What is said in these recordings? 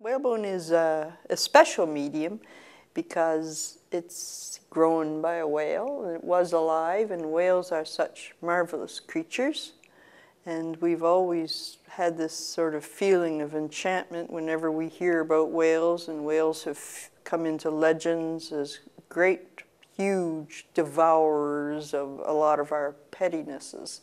Whalebone is a special medium because it's grown by a whale, and it was alive, and whales are such marvelous creatures. And we've always had this sort of feeling of enchantment whenever we hear about whales, and whales have come into legends as great, huge devourers of a lot of our pettinesses.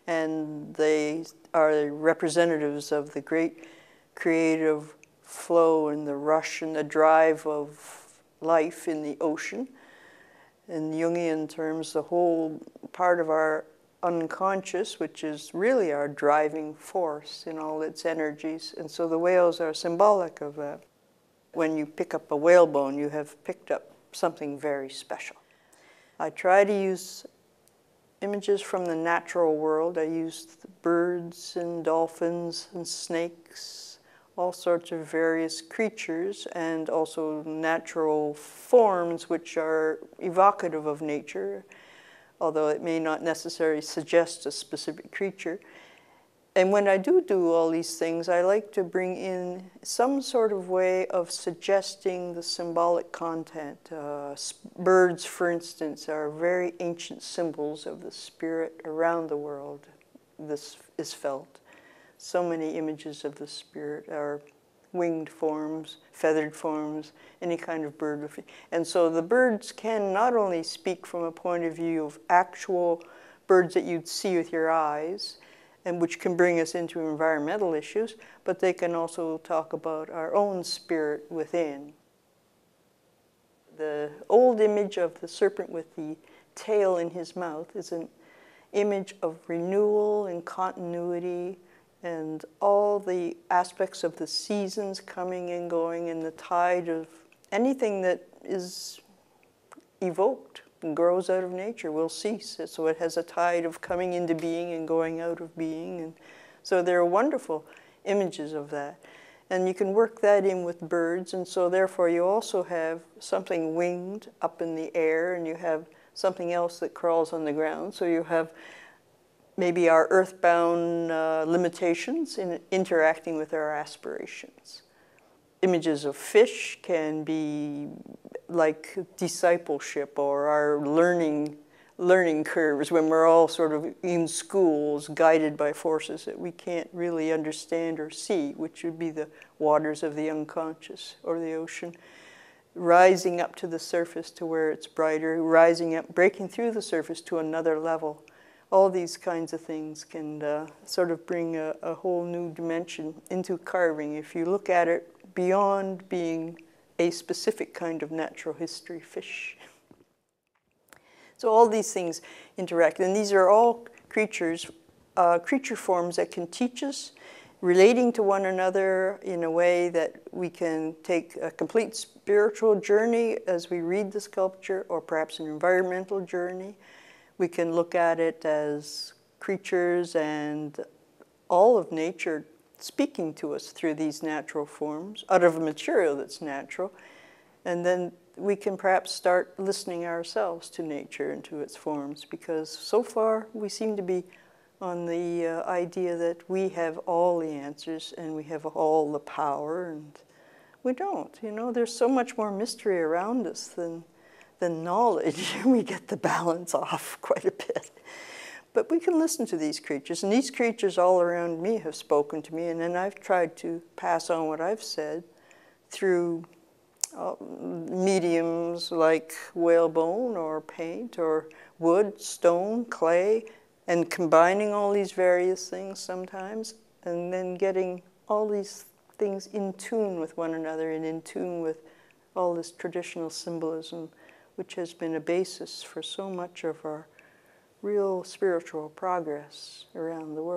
And they are representatives of the great creative flow and the rush and the drive of life in the ocean. In Jungian terms, the whole part of our unconscious, which is really our driving force in all its energies. And so the whales are symbolic of that. When you pick up a whalebone, you have picked up something very special. I try to use images from the natural world. I used birds and dolphins and snakes, all sorts of various creatures, and also natural forms which are evocative of nature, although it may not necessarily suggest a specific creature. And when I do all these things, I like to bring in some sort of way of suggesting the symbolic content. Birds, for instance, are very ancient symbols of the spirit around the world. This is felt. So many images of the spirit are winged forms, feathered forms, any kind of bird. And so the birds can not only speak from a point of view of actual birds that you'd see with your eyes, and which can bring us into environmental issues, but they can also talk about our own spirit within. The old image of the serpent with the tail in his mouth is an image of renewal and continuity, and all the aspects of the seasons coming and going, and the tide of anything that is evoked and grows out of nature will cease. So it has a tide of coming into being and going out of being. And so there are wonderful images of that. And you can work that in with birds, and so therefore you also have something winged up in the air, and you have something else that crawls on the ground. So you have maybe our earthbound limitations in interacting with our aspirations. Images of fish can be like discipleship or our learning curves when we're all sort of in schools guided by forces that we can't really understand or see, which would be the waters of the unconscious or the ocean. Rising up to the surface to where it's brighter, rising up, breaking through the surface to another level. All these kinds of things can sort of bring a whole new dimension into carving if you look at it beyond being a specific kind of natural history fish. So all these things interact, and these are all creature forms that can teach us, relating to one another in a way that we can take a complete spiritual journey as we read the sculpture, or perhaps an environmental journey. We can look at it as creatures and all of nature speaking to us through these natural forms, out of a material that's natural. And then we can perhaps start listening ourselves to nature and to its forms, because so far we seem to be on the idea that we have all the answers and we have all the power, and we don't. You know, there's so much more mystery around us than knowledge. We get the balance off quite a bit. But we can listen to these creatures, and these creatures all around me have spoken to me, and then I've tried to pass on what I've said through mediums like whalebone or paint or wood, stone, clay, and combining all these various things sometimes, and then getting all these things in tune with one another and in tune with all this traditional symbolism, which has been a basis for so much of our real spiritual progress around the world.